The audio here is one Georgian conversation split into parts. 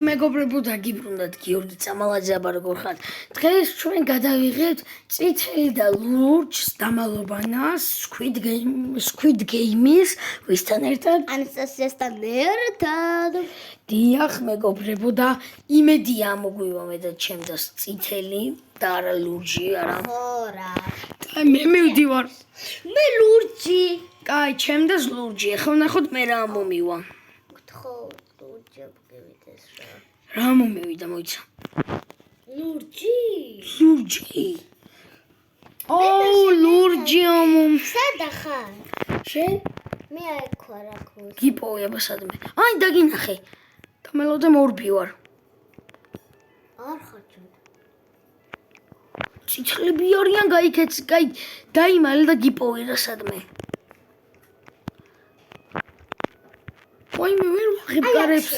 მეგობრებო დაგიბრუნდათ გიორგი წამალაძეაბა როგორ ხართ? დღეს ჩვენ გადავიღებთ წითელი და ლურჯს დამალობანას Squid Game-ის ვისთან ერთად? ანასტასიასთან ერთად. დიახ მეგობრებო და იმედია მოგვივა მე და ჩემს წითელი და არა ლურჯი არა. ხო რა. და მე მივდივარ. მე ლურჯი. კაი, ჩემს ლურჯი. ახლა ვნახოთ მე რა მომივა. ხო, ლურჯი გივიდეს რა. რა მომივიდა მოიცა? ლურჯი. ლურჯი. ლურჯი სადა ხარ? შენ? მე აქ ვარ აქ. გიპოვება სადმე. აი დაგინახე. დამელოდე მორბი ვარ. არ ხარ ჩვენ. წითლები არიან გაიქეც, კაი, დაიმალე და გიპოვე რა სადმე. ვაი მე ვერ ვახებ კარებს.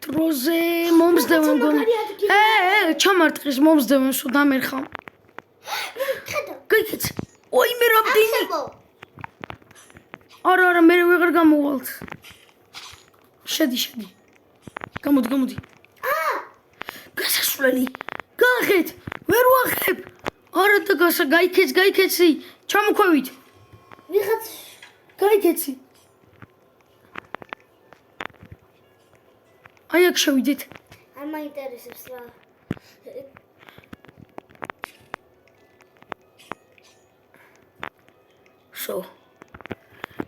დროზე მომსდევ მგონი. ჩამარტყის მომსდევ სულ დამერხავ. ხედა. გაიქეც. ვაი მე რამდენი. არა მე ვეღარ გამოვალთ. შედი. გამოდი. გასასვლელი. გაახეთ. ვერ ვახებ. არა და გაიქეცი. ჩამოქვევით. ვიღაც გაიქეცი. აი აქ შევიდეთ. არ მაინტერესებს რა. შო.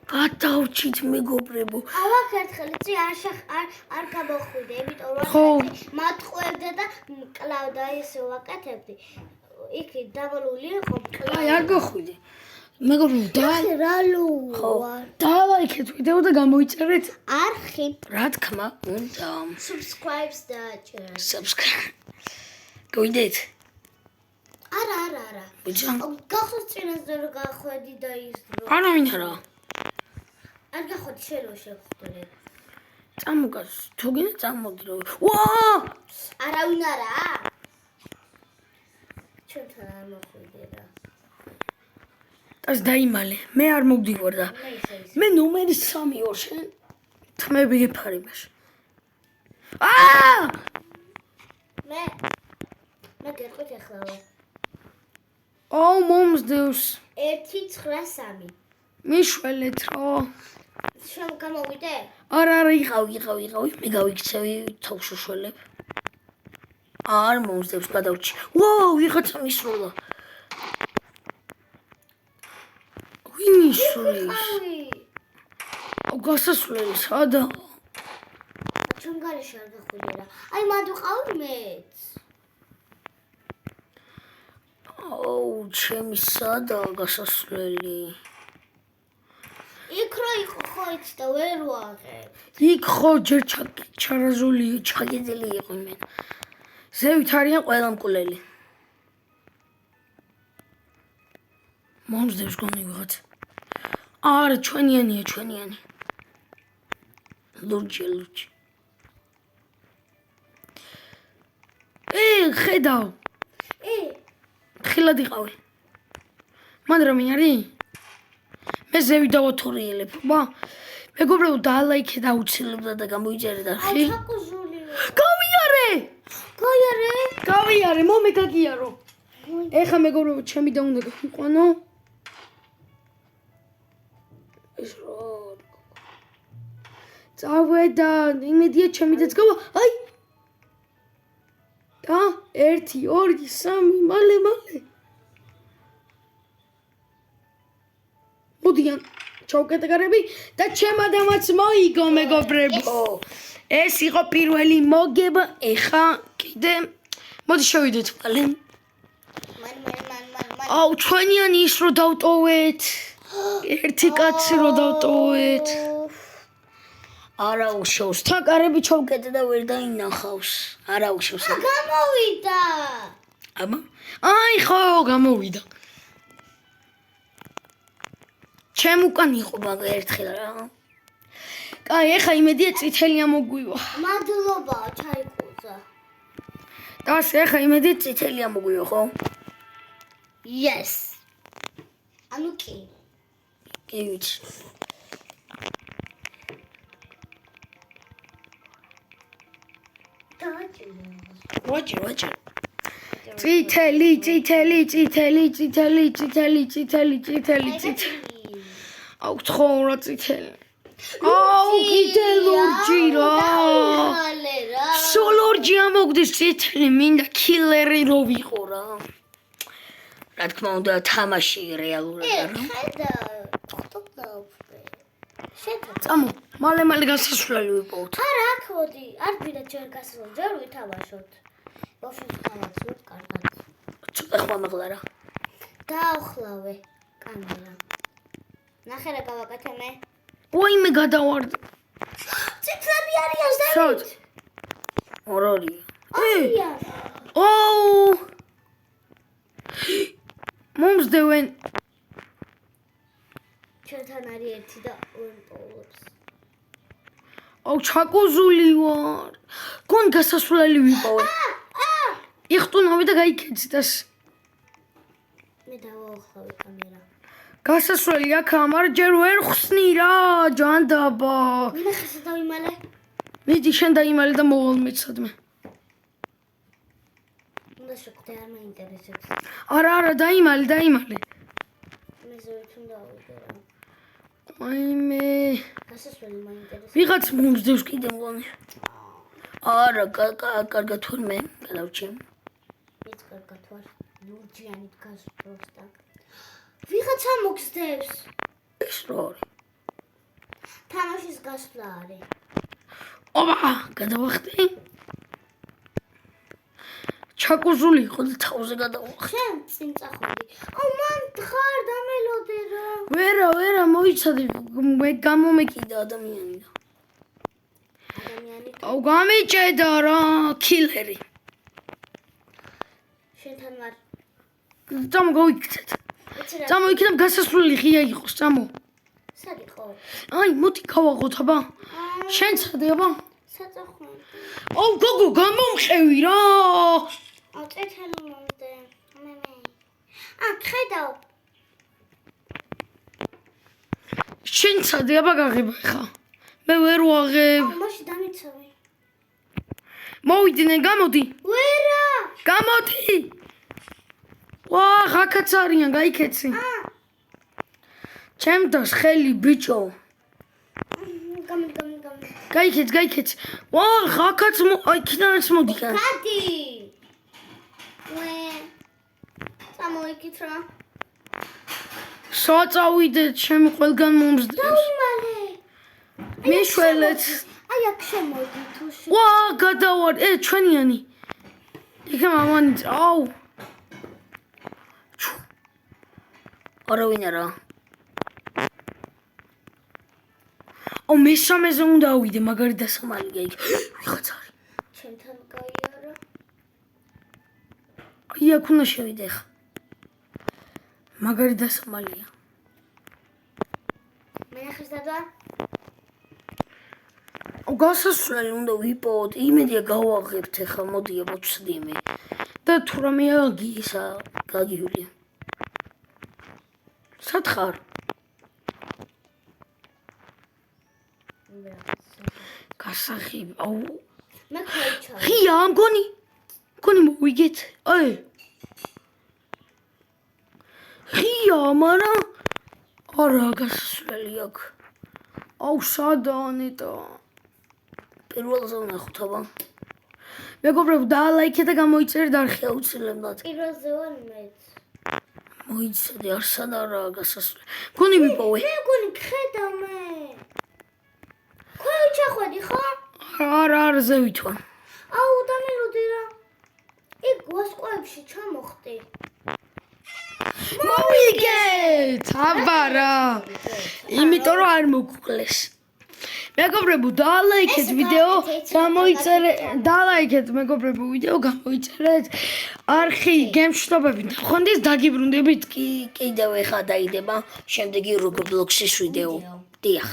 გადავჭით მეგობრებო. ავაკ ერთხელ იცი არ გამოხვიდე, იმიტომ ხო. რომ მატყუებდა და კლავდა ესე ვაკეთებდი. იქ დავალული იყო კლავდა. აი არ გახვიდე. მეგობრებო რა ხო. ლუა. დავაიქეთ ვიდეო და გამოიწერეთ. არხი. რა თქმა უნდა. subscribe-ს დააჭერა. subscribe. გույდეთ. არა. ბიჭო. გახსოვს წინასწარ რომ გახვედი და ის დრო. არა. არ გახვედი შენ რო შევხვდე. წამოგას, თუ გინდა წამოდი რო. ვა! არავინ არა. ჩვენთან არ მოხვიდე რა. დას დაიმალე. მე არ მოვდივარ და მე ნომერი 3 ვარ შენ. თმები ეფარიმაშ. მე გეტყვით ახლა. მომსდევს. 193. მიშველეთ რო. შენ გამოვიდე? არა, იყავი. მე გავიქცევი თავშუშველებ. არ მომსდევს გადავჭი. ვიღაცა მისროლა. ვინ ისროლის? გასასვლელი სადა? ჩვენ გარეშე არ გახვიდე რა. აი მანდ ვყავი მეც. ჩემი სადა გასასვლელი? იქ რო იყო ხო იცი და ვერ ვაღე. იქ ხო ჯერ ჩარაზული, ჩაგედელი იყო მე. ზევით არიან ყველა მკვლელი. მომსდევს გონი ვიღაც. არა, ჩვენიანი. ლურჯი. ხედავ. ხილად იყავი. მან რა მინარი? მე ზევი დავოთორიელებ, ბა. მეგობრებო დაალაიქე და აუცილებდა და გამოიწერეთ არხი. გავიარე, მომე გაგიარო. ეხა მეგობრებო ჩემი და უნდა გიყვანო. ეს რა. წავედა, იმედია ჩემი დაც გავა. აი. და 1 2 3 მალე. მოდიან ჩავკეტეკარები და ჩემ ადამიანს მოიგო მეგობრებო. ეს იყო პირველი მოგება. ეხა კიდე მოდი შევიდეთ მალე. მან. ჩვენიანი ის რო დავტოვეთ. ერთი კაცი რო დავტოვეთ. არა უშავს. თან კარები ჩავკეტე და ვერ დაინახავს. არა უშავს. გამოვიდა. აბა. აი ხო გამოვიდა. ჩემ უკან იყო მაგ ერთხელ რა. კაი, ეხა იმედია წითელია მოგვივა. მადლობა, ჩაიკუძა. დას ეხა იმედია წითელია მოგვივა, ხო? Yes. ანუ კი. კი ვიცი. ვაჭი. წითელი. აუ ცხორა წითელი. აუ კიდე ლურჯი რა. სოლორჯი ამოგდეს წითელი მინდა კილერი რო ვიყო რა. რა თქმა უნდა თამაში რეალურად რა. წამო, მალე გასასვლელი ვიპოვოთ. არა, აქ მოდი. არ ვიდა ჯერ გასასვლელი, ჯერ ვითამაშოთ. ბავშვებს გავაცნობ კარგად. ცოტა ხმამაღლა რა. დაახლავე კამერა. ნახე რა გავაკეთე მე. ვაიმე გადავარდი. ციფრები არიან ზევით. სად? ორორი. არიან. ოუ. მომსდევენ. ჩვენთან არის ერთი და პოულობს. აუ ჩაკოზული ვარ. გონ გასასვლელი ვიპოვე. იხტუნავი და გაიქეცდას. მე დავაახლავე კამერა. გასასვლელი აქ ამარ ჯერ ვერ ხსნი რა, ჯანდაბა. მე ხესა დავიმალე. მიდი შენ დაიმალე და მოვალ მეცადმე. უნდა შეგხვდე არ მაინტერესებს. არა, დაიმალე. მე ზევით უნდა ავიდე რა. ვაიმე. გასასვლელი მაინტერესებს. ვიღაც მომსდევს კიდე მგონი. არა, კარგად თურმე, გადავჭი. მეც კარგად ვარ. ლურჯიანი დგას პროსტა. ვიღაცა მოგსდევს. ეს რა არის? თამაშის გასვლა არის. ოპა, გადავახტი. ჩაკოზული იყო და თავზე გადავახტი. შენ წინ წახვედი. აუ მან თხარ დამელოდე რა. ვერა, მოიცადე, მე გამომეკიდა ადამიანი. ადამიანი აუ გამიჭედა რა, კილერი. შენთან ვარ. წამო გავიქცეთ. წამო იქიდან გასასვლელი ღია იყოს, წამო. სად იყო? აი, მოდი გავაღოთ, აბა. შენ ცადე, აბა. საწახვენ. აუ, გოგო, გამომხევი რა. აუ წეთელი მომდე. მე. ხედავ. შენ ცადე, აბა გაღება ხა. მე ვერ ვაღებ. აუ მაშინ დამიცავი. მოვიდნენ, გამოდი. ვერა. გამოდი. ვა, ხაკაც არიან, გაიქეცი. ჩემდას ხელი ბიჭო. გამოდი. გაიქეც. ვა, ხაკაც იქიდანაც მოდიან. გადი. მე. წამოიქით რა. საწავიდეთ, ჩემი ყველგან მომსდევს. დავიმალე. მიშველეთ. აი აქ შემოდი თუ შე. ვა, გადავარ. ჩვენიანი. იქა მამანი, აუ. არავინ არა. ო მესამეზე უნდა ავიდე, მაგარი დასამალი გაიქ. ვიღაც არის. ჩემთან გაიარა. აი აქ უნდა შევიდე ხა. მაგარი დასამალია. მე ნახეს დადვა. გასასვლელი უნდა ვიპოვოთ. იმედია გავაღებთ ხა, მოდი აბოცდი მე. და თუ რამე აგისა, გაგივლია. სად ხარ? გასახიბ. აუ. მე ხოიჩა. ღია მგონი მოვიგეთ. აი. ღია, მარა არა გასასვლელი აქვს. აუ, სადანეტა. პირველზე ვნახოთ, აბა. მეგობრებო, დაალაიქეთ და გამოიწერეთ არხი აუცილებლად. პირველზე ვარ მეც. მოიცადე, არსად არაა გასასვლელი. მგონი ვიპოვე. მე მგონი ხედავ მე. ხოიჩა ხვედი ხო? არა, ზევით ვარ. აუ დამელოდი რა. იქ ვასკვებში ჩამოხტი. მოვიგეთ! აბა რა. იმიტომ რომ არ მოგუკლეს. მეგობრებო, დაალაიქეთ ვიდეო, დაალაიქეთ მეგობრებო ვიდეო, გამოიწერეთ არხი გემშვიდობები ნახონდეს, დაგიბრუნდებით კიდევ ეხა დაიდება შემდეგი Roblox-ის ვიდეო. დიახ.